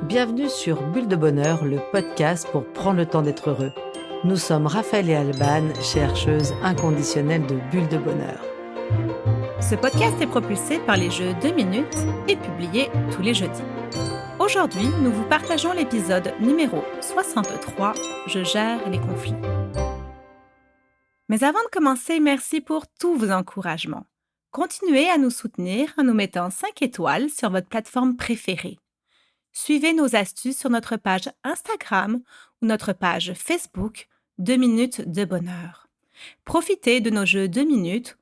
Bienvenue sur Bulle de Bonheur, le podcast pour prendre le temps d'être heureux. Nous sommes Raphaël et Alban, chercheuses inconditionnelles de Bulle de Bonheur. Ce podcast est propulsé par les jeux 2 minutes et publié tous les jeudis. Aujourd'hui, nous vous partageons l'épisode numéro 63 « Je gère les conflits ». Mais avant de commencer, merci pour tous vos encouragements. Continuez à nous soutenir en nous mettant 5 étoiles sur votre plateforme préférée. Suivez nos astuces sur notre page Instagram ou notre page Facebook 2 minutes de bonheur. Profitez de nos jeux 2 minutes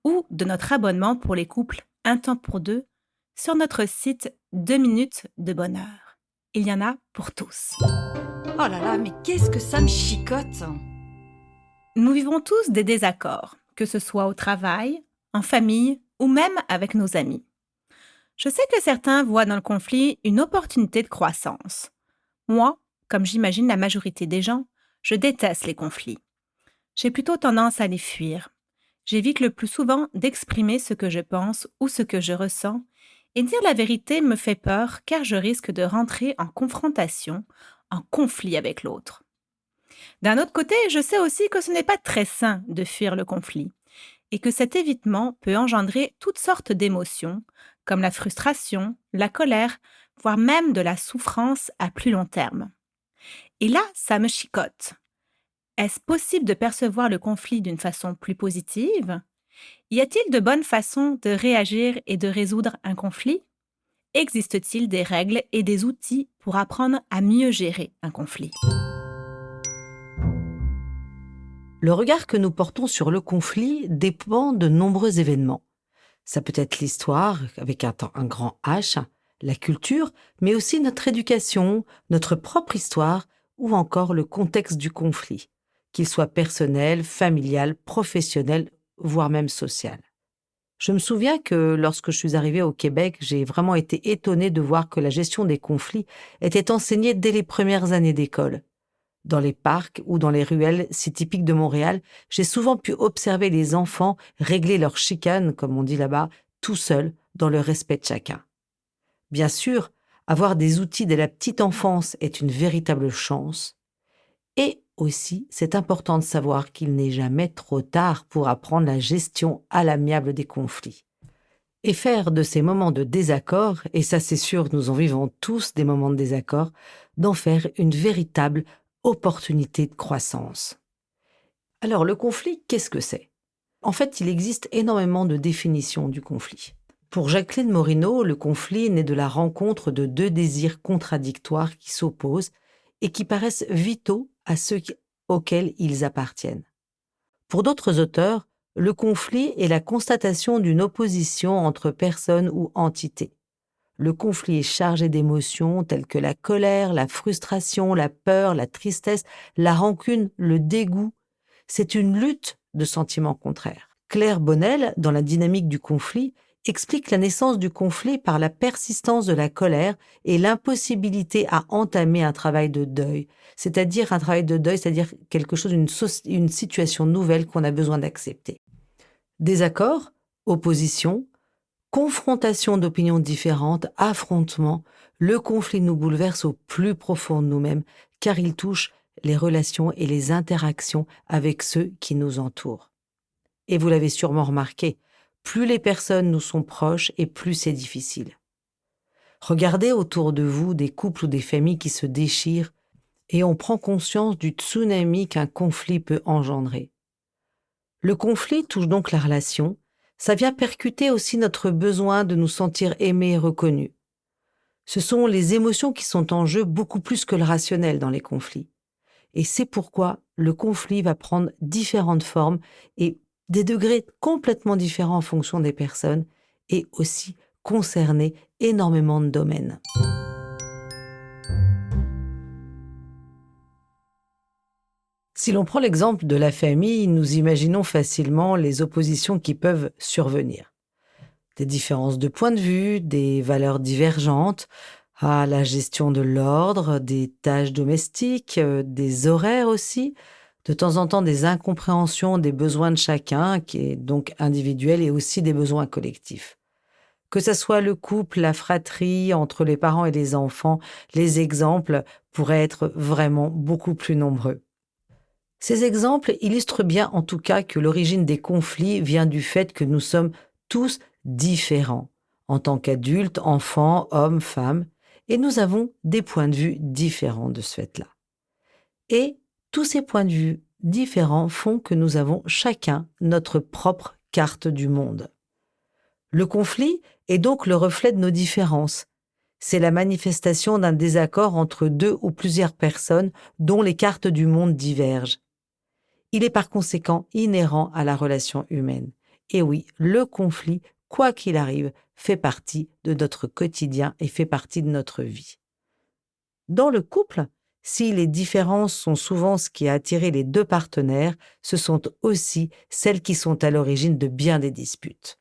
ou de notre abonnement pour les couples Un temps pour deux sur notre site 2 minutes de bonheur. Il y en a pour tous. Oh là là, mais qu'est-ce que ça me chicote! Nous vivons tous des désaccords, que ce soit au travail, en famille ou même avec nos amis. Je sais que certains voient dans le conflit une opportunité de croissance. Moi, comme j'imagine la majorité des gens, je déteste les conflits. J'ai plutôt tendance à les fuir. J'évite le plus souvent d'exprimer ce que je pense ou ce que je ressens, et dire la vérité me fait peur car je risque de rentrer en confrontation, en conflit avec l'autre. D'un autre côté, je sais aussi que ce n'est pas très sain de fuir le conflit, et que cet évitement peut engendrer toutes sortes d'émotions, comme la frustration, la colère, voire même de la souffrance à plus long terme. Et là, ça me chicote. Est-ce possible de percevoir le conflit d'une façon plus positive? Y a-t-il de bonnes façons de réagir et de résoudre un conflit? Existe-t-il des règles et des outils pour apprendre à mieux gérer un conflit? Le regard que nous portons sur le conflit dépend de nombreux événements. Ça peut être l'histoire, avec un grand H, la culture, mais aussi notre éducation, notre propre histoire ou encore le contexte du conflit, qu'il soit personnel, familial, professionnel, voire même social. Je me souviens que lorsque je suis arrivée au Québec, j'ai vraiment été étonnée de voir que la gestion des conflits était enseignée dès les premières années d'école. Dans les parcs ou dans les ruelles si typiques de Montréal, j'ai souvent pu observer les enfants régler leurs chicanes, comme on dit là-bas, tout seuls, dans le respect de chacun. Bien sûr, avoir des outils dès la petite enfance est une véritable chance. Et aussi, c'est important de savoir qu'il n'est jamais trop tard pour apprendre la gestion à l'amiable des conflits. Et faire de ces moments de désaccord, et ça c'est sûr, nous en vivons tous des moments de désaccord, d'en faire une véritable opportunité de croissance. Alors, le conflit, qu'est-ce que c'est? En fait, il existe énormément de définitions du conflit. Pour Jacqueline Morino, le conflit naît de la rencontre de deux désirs contradictoires qui s'opposent et qui paraissent vitaux à ceux auxquels ils appartiennent. Pour d'autres auteurs, le conflit est la constatation d'une opposition entre personnes ou entités. Le conflit est chargé d'émotions telles que la colère, la frustration, la peur, la tristesse, la rancune, le dégoût. C'est une lutte de sentiments contraires. Claire Bonnell, dans La dynamique du conflit, explique la naissance du conflit par la persistance de la colère et l'impossibilité à entamer un travail de deuil. C'est-à-dire quelque chose, une situation nouvelle qu'on a besoin d'accepter. Désaccord, opposition, confrontation d'opinions différentes, affrontement, le conflit nous bouleverse au plus profond de nous-mêmes car il touche les relations et les interactions avec ceux qui nous entourent. Et vous l'avez sûrement remarqué, plus les personnes nous sont proches et plus c'est difficile. Regardez autour de vous des couples ou des familles qui se déchirent et on prend conscience du tsunami qu'un conflit peut engendrer. Le conflit touche donc la relation. Ça vient percuter aussi notre besoin de nous sentir aimés et reconnus. Ce sont les émotions qui sont en jeu beaucoup plus que le rationnel dans les conflits. Et c'est pourquoi le conflit va prendre différentes formes et des degrés complètement différents en fonction des personnes et aussi concerner énormément de domaines. Si l'on prend l'exemple de la famille, nous imaginons facilement les oppositions qui peuvent survenir. Des différences de point de vue, des valeurs divergentes, la gestion de l'ordre, des tâches domestiques, des horaires aussi, de temps en temps des incompréhensions des besoins de chacun, qui est donc individuel, et aussi des besoins collectifs. Que ça soit le couple, la fratrie, entre les parents et les enfants, les exemples pourraient être vraiment beaucoup plus nombreux. Ces exemples illustrent bien en tout cas que l'origine des conflits vient du fait que nous sommes tous différents, en tant qu'adultes, enfants, hommes, femmes, et nous avons des points de vue différents de ce fait-là. Et tous ces points de vue différents font que nous avons chacun notre propre carte du monde. Le conflit est donc le reflet de nos différences. C'est la manifestation d'un désaccord entre deux ou plusieurs personnes dont les cartes du monde divergent. Il est par conséquent inhérent à la relation humaine. Et oui, le conflit, quoi qu'il arrive, fait partie de notre quotidien et fait partie de notre vie. Dans le couple, si les différences sont souvent ce qui a attiré les deux partenaires, ce sont aussi celles qui sont à l'origine de bien des disputes.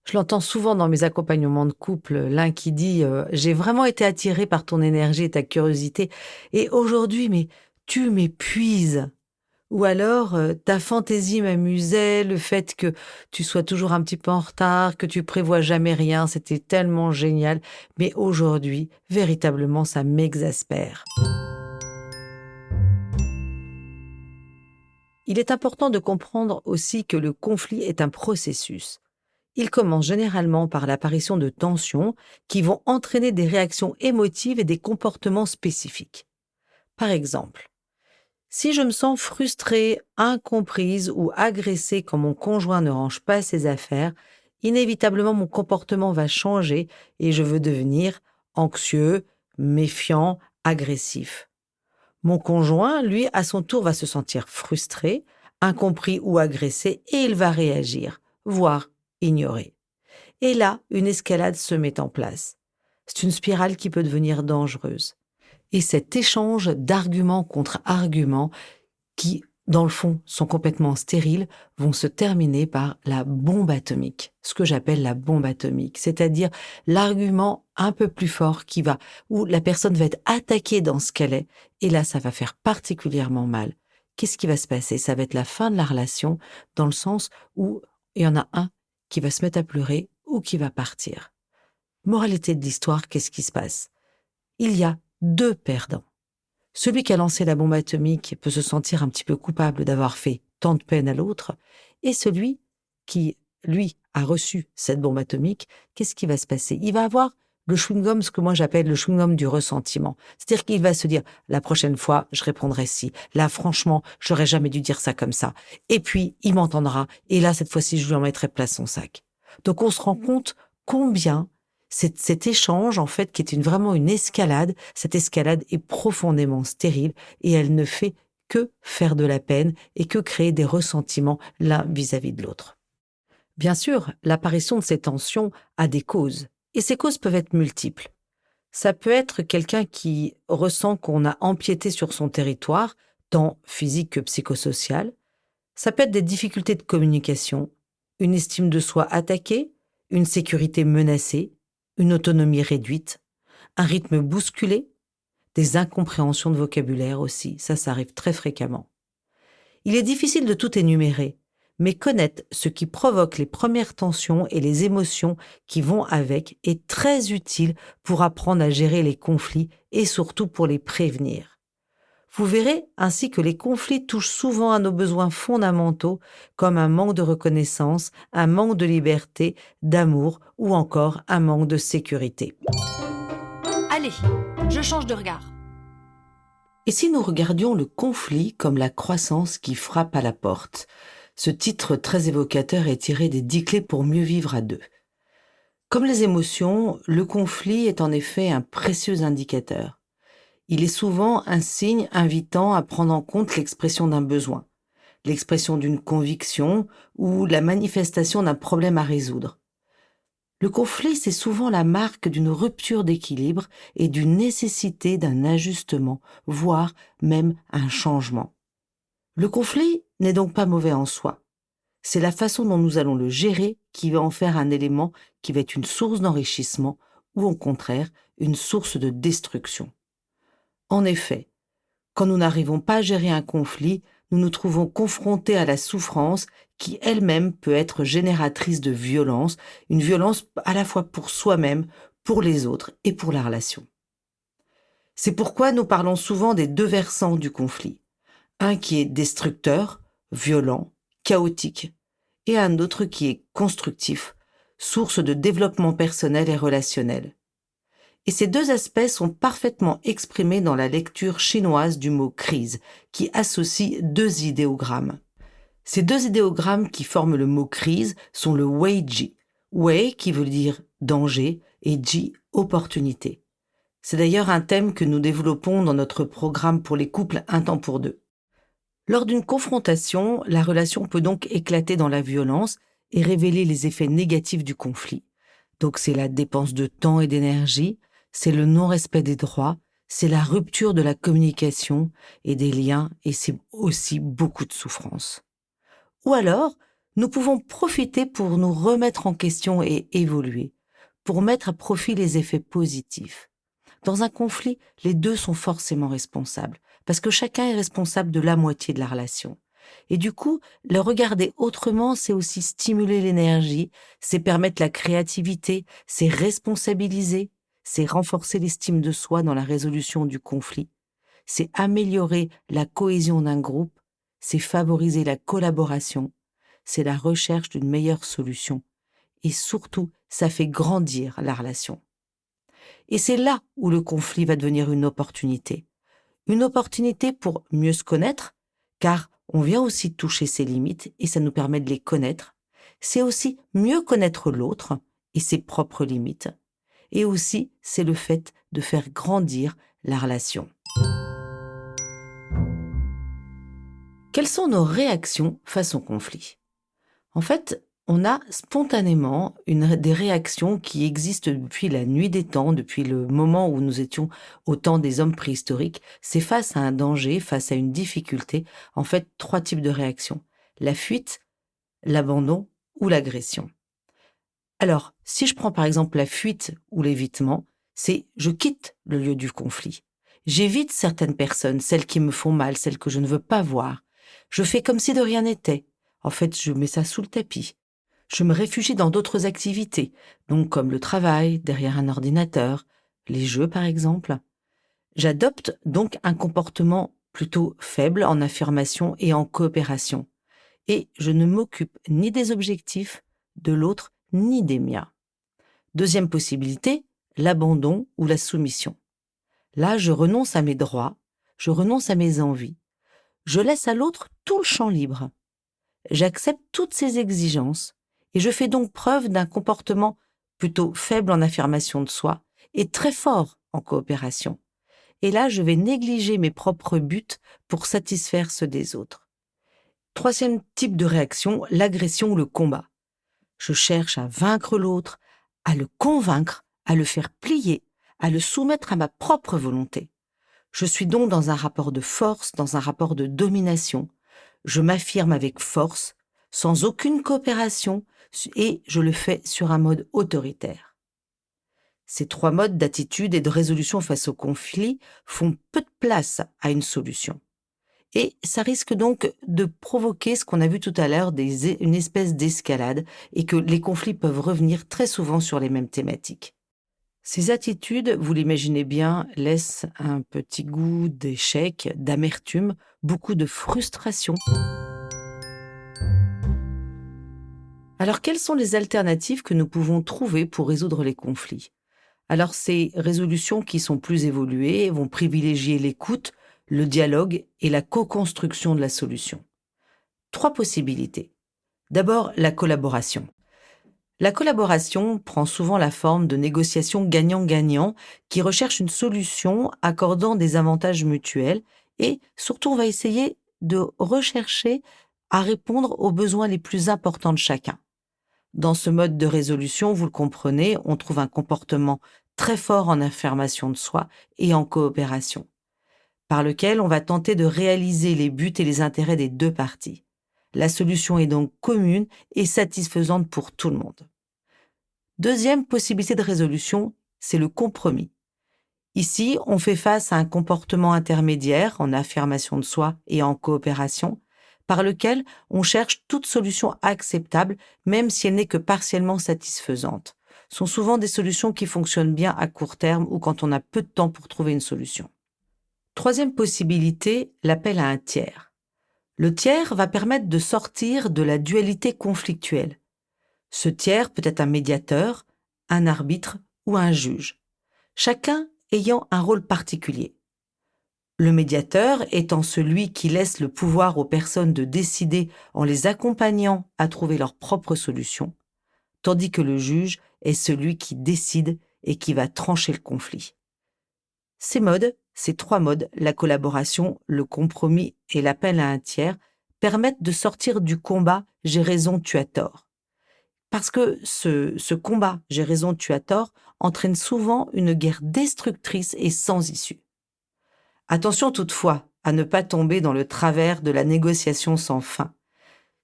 Je l'entends souvent dans mes accompagnements de couple, l'un qui dit j'ai vraiment été attiré par ton énergie et ta curiosité, et aujourd'hui, mais tu m'épuises. Ou alors, ta fantaisie m'amusait, le fait que tu sois toujours un petit peu en retard, que tu prévois jamais rien, c'était tellement génial. Mais aujourd'hui, véritablement, ça m'exaspère. Il est important de comprendre aussi que le conflit est un processus. Il commence généralement par l'apparition de tensions qui vont entraîner des réactions émotives et des comportements spécifiques. Par exemple, si je me sens frustrée, incomprise ou agressée quand mon conjoint ne range pas ses affaires, inévitablement mon comportement va changer et je veux devenir anxieux, méfiant, agressif. Mon conjoint, lui, à son tour, va se sentir frustré, incompris ou agressé et il va réagir, voire ignorer. Et là, une escalade se met en place. C'est une spirale qui peut devenir dangereuse. Et cet échange d'arguments contre arguments qui, dans le fond, sont complètement stériles, vont se terminer par la bombe atomique, ce que j'appelle la bombe atomique, c'est-à-dire l'argument un peu plus fort où la personne va être attaquée dans ce qu'elle est, et là, ça va faire particulièrement mal. Qu'est-ce qui va se passer? Ça va être la fin de la relation, dans le sens où il y en a un qui va se mettre à pleurer ou qui va partir. Moralité de l'histoire, qu'est-ce qui se passe? Il y a deux perdants. Celui qui a lancé la bombe atomique peut se sentir un petit peu coupable d'avoir fait tant de peine à l'autre, et celui qui, lui, a reçu cette bombe atomique, qu'est-ce qui va se passer? Il va avoir le chewing-gum, ce que moi j'appelle le chewing-gum du ressentiment. C'est-à-dire qu'il va se dire, la prochaine fois, je répondrai si. Là, franchement, j'aurais jamais dû dire ça comme ça. Et puis, il m'entendra, et là, cette fois-ci, je lui en mettrai place son sac. Donc, on se rend compte combien cet échange, en fait, qui est vraiment une escalade, cette escalade est profondément stérile et elle ne fait que faire de la peine et que créer des ressentiments l'un vis-à-vis de l'autre. Bien sûr, l'apparition de ces tensions a des causes, et ces causes peuvent être multiples. Ça peut être quelqu'un qui ressent qu'on a empiété sur son territoire, tant physique que psychosocial. Ça peut être des difficultés de communication, une estime de soi attaquée, une sécurité menacée, une autonomie réduite, un rythme bousculé, des incompréhensions de vocabulaire aussi, ça arrive très fréquemment. Il est difficile de tout énumérer, mais connaître ce qui provoque les premières tensions et les émotions qui vont avec est très utile pour apprendre à gérer les conflits et surtout pour les prévenir. Vous verrez ainsi que les conflits touchent souvent à nos besoins fondamentaux comme un manque de reconnaissance, un manque de liberté, d'amour ou encore un manque de sécurité. Allez, je change de regard. Et si nous regardions le conflit comme la croissance qui frappe à la porte? Ce titre très évocateur est tiré des 10 clés pour mieux vivre à deux. Comme les émotions, le conflit est en effet un précieux indicateur. Il est souvent un signe invitant à prendre en compte l'expression d'un besoin, l'expression d'une conviction ou la manifestation d'un problème à résoudre. Le conflit, c'est souvent la marque d'une rupture d'équilibre et d'une nécessité d'un ajustement, voire même un changement. Le conflit n'est donc pas mauvais en soi. C'est la façon dont nous allons le gérer qui va en faire un élément qui va être une source d'enrichissement ou au contraire une source de destruction. En effet, quand nous n'arrivons pas à gérer un conflit, nous nous trouvons confrontés à la souffrance qui elle-même peut être génératrice de violence, une violence à la fois pour soi-même, pour les autres et pour la relation. C'est pourquoi nous parlons souvent des deux versants du conflit. Un qui est destructeur, violent, chaotique, et un autre qui est constructif, source de développement personnel et relationnel. Et ces deux aspects sont parfaitement exprimés dans la lecture chinoise du mot crise, qui associe deux idéogrammes. Ces deux idéogrammes qui forment le mot crise sont le Wei-Ji. Wei qui veut dire danger et Ji opportunité. C'est d'ailleurs un thème que nous développons dans notre programme pour les couples Un temps pour deux. Lors d'une confrontation, la relation peut donc éclater dans la violence et révéler les effets négatifs du conflit. Donc c'est la dépense de temps et d'énergie, c'est le non-respect des droits, c'est la rupture de la communication et des liens et c'est aussi beaucoup de souffrance. Ou alors, nous pouvons profiter pour nous remettre en question et évoluer, pour mettre à profit les effets positifs. Dans un conflit, les deux sont forcément responsables, parce que chacun est responsable de la moitié de la relation. Et du coup, le regarder autrement, c'est aussi stimuler l'énergie, c'est permettre la créativité, c'est responsabiliser, c'est renforcer l'estime de soi dans la résolution du conflit, c'est améliorer la cohésion d'un groupe, c'est favoriser la collaboration, c'est la recherche d'une meilleure solution. Et surtout, ça fait grandir la relation. Et c'est là où le conflit va devenir une opportunité. Une opportunité pour mieux se connaître, car on vient aussi toucher ses limites et ça nous permet de les connaître. C'est aussi mieux connaître l'autre et ses propres limites. Et aussi, c'est le fait de faire grandir la relation. Quelles sont nos réactions face au conflit ? En fait, on a spontanément des réactions qui existent depuis la nuit des temps, depuis le moment où nous étions au temps des hommes préhistoriques. C'est face à un danger, face à une difficulté, en fait, 3 types de réactions. La fuite, l'abandon ou l'agression. Alors, si je prends par exemple la fuite ou l'évitement, c'est je quitte le lieu du conflit. J'évite certaines personnes, celles qui me font mal, celles que je ne veux pas voir. Je fais comme si de rien n'était. En fait, je mets ça sous le tapis. Je me réfugie dans d'autres activités, donc comme le travail, derrière un ordinateur, les jeux par exemple. J'adopte donc un comportement plutôt faible en affirmation et en coopération. Et je ne m'occupe ni des objectifs de l'autre, ni des miens. Deuxième possibilité, l'abandon ou la soumission. Là, je renonce à mes droits, je renonce à mes envies. Je laisse à l'autre tout le champ libre. J'accepte toutes ses exigences et je fais donc preuve d'un comportement plutôt faible en affirmation de soi et très fort en coopération. Et là, je vais négliger mes propres buts pour satisfaire ceux des autres. Troisième type de réaction, l'agression ou le combat. Je cherche à vaincre l'autre, à le convaincre, à le faire plier, à le soumettre à ma propre volonté. Je suis donc dans un rapport de force, dans un rapport de domination. Je m'affirme avec force, sans aucune coopération, et je le fais sur un mode autoritaire. Ces 3 modes d'attitude et de résolution face au conflit font peu de place à une solution. Et ça risque donc de provoquer ce qu'on a vu tout à l'heure, une espèce d'escalade, et que les conflits peuvent revenir très souvent sur les mêmes thématiques. Ces attitudes, vous l'imaginez bien, laissent un petit goût d'échec, d'amertume, beaucoup de frustration. Alors, quelles sont les alternatives que nous pouvons trouver pour résoudre les conflits ? Alors, ces résolutions qui sont plus évoluées vont privilégier l'écoute, le dialogue et la co-construction de la solution. 3 possibilités. D'abord, la collaboration. La collaboration prend souvent la forme de négociations gagnant-gagnant qui recherchent une solution accordant des avantages mutuels et surtout on va essayer de rechercher à répondre aux besoins les plus importants de chacun. Dans ce mode de résolution, vous le comprenez, on trouve un comportement très fort en affirmation de soi et en coopération, par lequel on va tenter de réaliser les buts et les intérêts des 2 parties. La solution est donc commune et satisfaisante pour tout le monde. Deuxième possibilité de résolution, c'est le compromis. Ici, on fait face à un comportement intermédiaire en affirmation de soi et en coopération, par lequel on cherche toute solution acceptable, même si elle n'est que partiellement satisfaisante. Ce sont souvent des solutions qui fonctionnent bien à court terme ou quand on a peu de temps pour trouver une solution. Troisième possibilité, l'appel à un tiers. Le tiers va permettre de sortir de la dualité conflictuelle. Ce tiers peut être un médiateur, un arbitre ou un juge, chacun ayant un rôle particulier. Le médiateur étant celui qui laisse le pouvoir aux personnes de décider en les accompagnant à trouver leur propre solution, tandis que le juge est celui qui décide et qui va trancher le conflit. Ces trois modes, la collaboration, le compromis et l'appel à un tiers, permettent de sortir du combat « j'ai raison, tu as tort ». Parce que ce combat « j'ai raison, tu as tort » entraîne souvent une guerre destructrice et sans issue. Attention toutefois à ne pas tomber dans le travers de la négociation sans fin.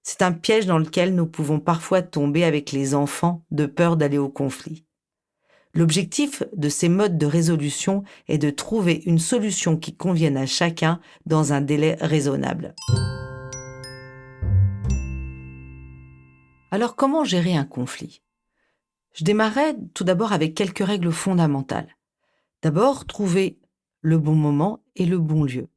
C'est un piège dans lequel nous pouvons parfois tomber avec les enfants de peur d'aller au conflit. L'objectif de ces modes de résolution est de trouver une solution qui convienne à chacun dans un délai raisonnable. Alors, comment gérer un conflit ? Je démarrais tout d'abord avec quelques règles fondamentales. D'abord, trouver le bon moment et le bon lieu.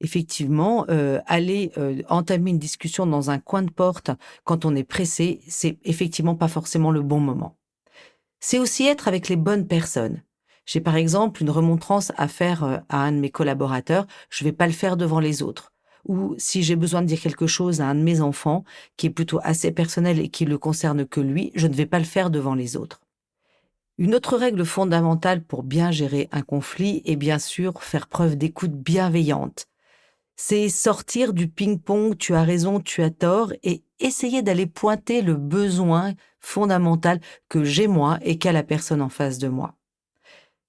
Effectivement, aller entamer une discussion dans un coin de porte quand on est pressé, c'est effectivement pas forcément le bon moment. C'est aussi être avec les bonnes personnes. J'ai par exemple une remontrance à faire à un de mes collaborateurs, je vais pas le faire devant les autres. Ou si j'ai besoin de dire quelque chose à un de mes enfants, qui est plutôt assez personnel et qui le concerne que lui, je ne vais pas le faire devant les autres. Une autre règle fondamentale pour bien gérer un conflit est bien sûr faire preuve d'écoute bienveillante. C'est sortir du ping-pong, tu as raison, tu as tort, et essayer d'aller pointer le besoin fondamental que j'ai moi et qu'a la personne en face de moi.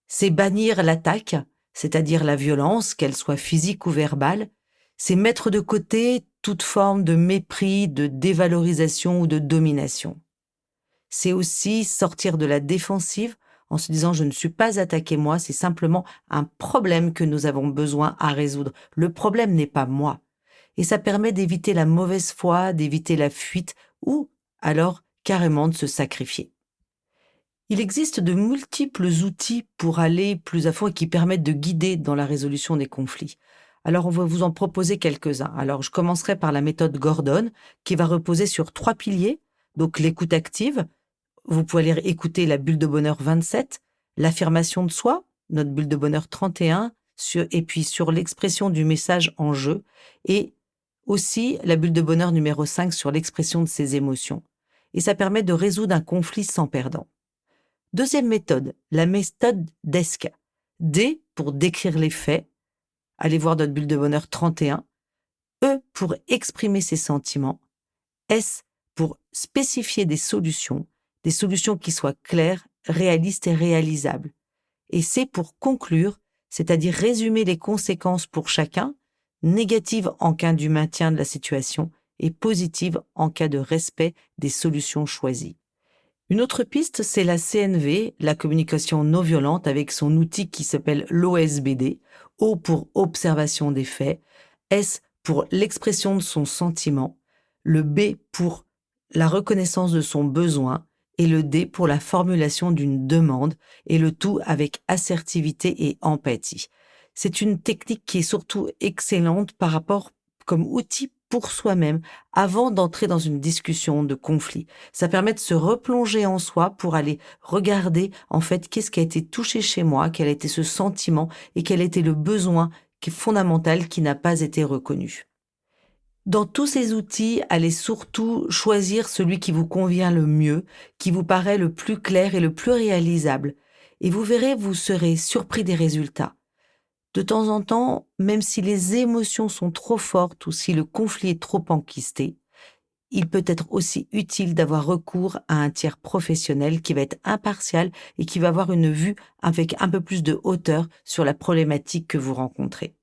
C'est bannir l'attaque, c'est-à-dire la violence, qu'elle soit physique ou verbale. C'est mettre de côté toute forme de mépris, de dévalorisation ou de domination. C'est aussi sortir de la défensive en se disant « je ne suis pas attaqué moi, c'est simplement un problème que nous avons besoin à résoudre. Le problème n'est pas moi. » Et ça permet d'éviter la mauvaise foi, d'éviter la fuite ou alors carrément de se sacrifier. Il existe de multiples outils pour aller plus à fond et qui permettent de guider dans la résolution des conflits. Alors, on va vous en proposer quelques-uns. Alors, je commencerai par la méthode Gordon, qui va reposer sur 3 piliers. Donc, l'écoute active. Vous pouvez aller écouter la bulle de bonheur 27, l'affirmation de soi, notre bulle de bonheur 31, et puis sur l'expression du message en jeu, et aussi la bulle de bonheur numéro 5 sur l'expression de ses émotions. Et ça permet de résoudre un conflit sans perdant. Deuxième méthode, la méthode DESC. D pour décrire les faits. Allez voir notre bulle de bonheur 31. E pour exprimer ses sentiments. S pour spécifier des solutions qui soient claires, réalistes et réalisables. Et C pour conclure, c'est-à-dire résumer les conséquences pour chacun, négatives en cas du maintien de la situation et positives en cas de respect des solutions choisies. Une autre piste, c'est la CNV, la communication non violente, avec son outil qui s'appelle l'OSBD, O pour observation des faits, S pour l'expression de son sentiment, le B pour la reconnaissance de son besoin et le D pour la formulation d'une demande, et le tout avec assertivité et empathie. C'est une technique qui est surtout excellente par rapport comme outil pour soi-même avant d'entrer dans une discussion de conflit. Ça permet de se replonger en soi pour aller regarder en fait qu'est-ce qui a été touché chez moi, quel a été ce sentiment et quel était le besoin qui est fondamental qui n'a pas été reconnu. Dans tous ces outils, allez surtout choisir celui qui vous convient le mieux, qui vous paraît le plus clair et le plus réalisable. Et vous verrez, vous serez surpris des résultats. De temps en temps, même si les émotions sont trop fortes ou si le conflit est trop enquisté, il peut être aussi utile d'avoir recours à un tiers professionnel qui va être impartial et qui va avoir une vue avec un peu plus de hauteur sur la problématique que vous rencontrez.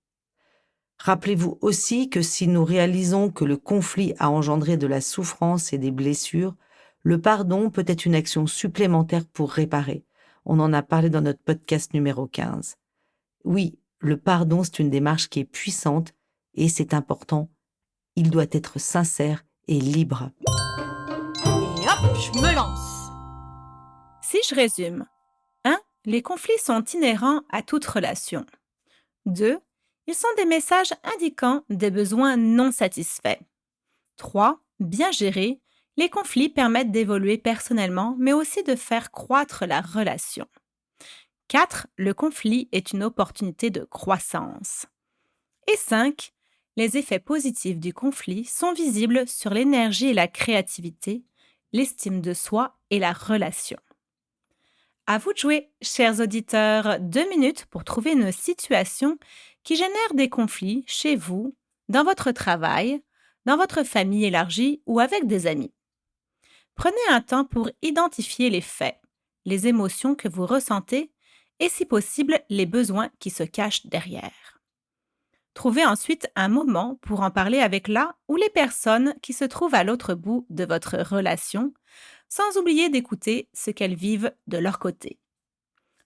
Rappelez-vous aussi que si nous réalisons que le conflit a engendré de la souffrance et des blessures, le pardon peut être une action supplémentaire pour réparer. On en a parlé dans notre podcast numéro 15. Oui, le pardon, c'est une démarche qui est puissante et c'est important. Il doit être sincère et libre. Et hop, je me lance. Si je résume, 1. Les conflits sont inhérents à toute relation. 2. Ils sont des messages indiquant des besoins non satisfaits. 3. Bien gérés, les conflits permettent d'évoluer personnellement, mais aussi de faire croître la relation. 4. Le conflit est une opportunité de croissance. Et 5. Les effets positifs du conflit sont visibles sur l'énergie et la créativité, l'estime de soi et la relation. À vous de jouer, chers auditeurs, 2 minutes pour trouver une situation qui génère des conflits chez vous, dans votre travail, dans votre famille élargie ou avec des amis. Prenez un temps pour identifier les faits, les émotions que vous ressentez et si possible les besoins qui se cachent derrière. Trouvez ensuite un moment pour en parler avec la ou les personnes qui se trouvent à l'autre bout de votre relation, sans oublier d'écouter ce qu'elles vivent de leur côté.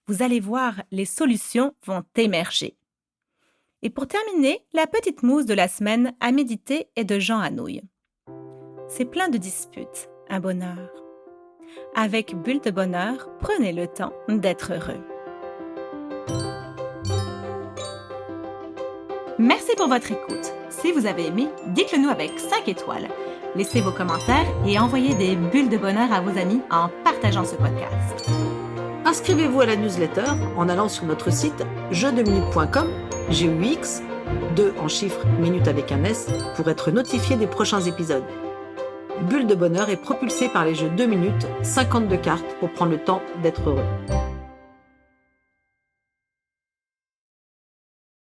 Vous allez voir, les solutions vont émerger. Et pour terminer, la petite mousse de la semaine à méditer est de Jean Anouilh. C'est plein de disputes, un bonheur. Avec Bulle de Bonheur, prenez le temps d'être heureux. Merci pour votre écoute. Si vous avez aimé, dites-le nous avec 5 étoiles. Laissez vos commentaires et envoyez des bulles de bonheur à vos amis en partageant ce podcast. Inscrivez-vous à la newsletter en allant sur notre site jeuxdeminutes.com, GUX, 2 en chiffres, minutes avec un S, pour être notifié des prochains épisodes. Bulle de bonheur est propulsé par les jeux 2 minutes, 52 cartes pour prendre le temps d'être heureux.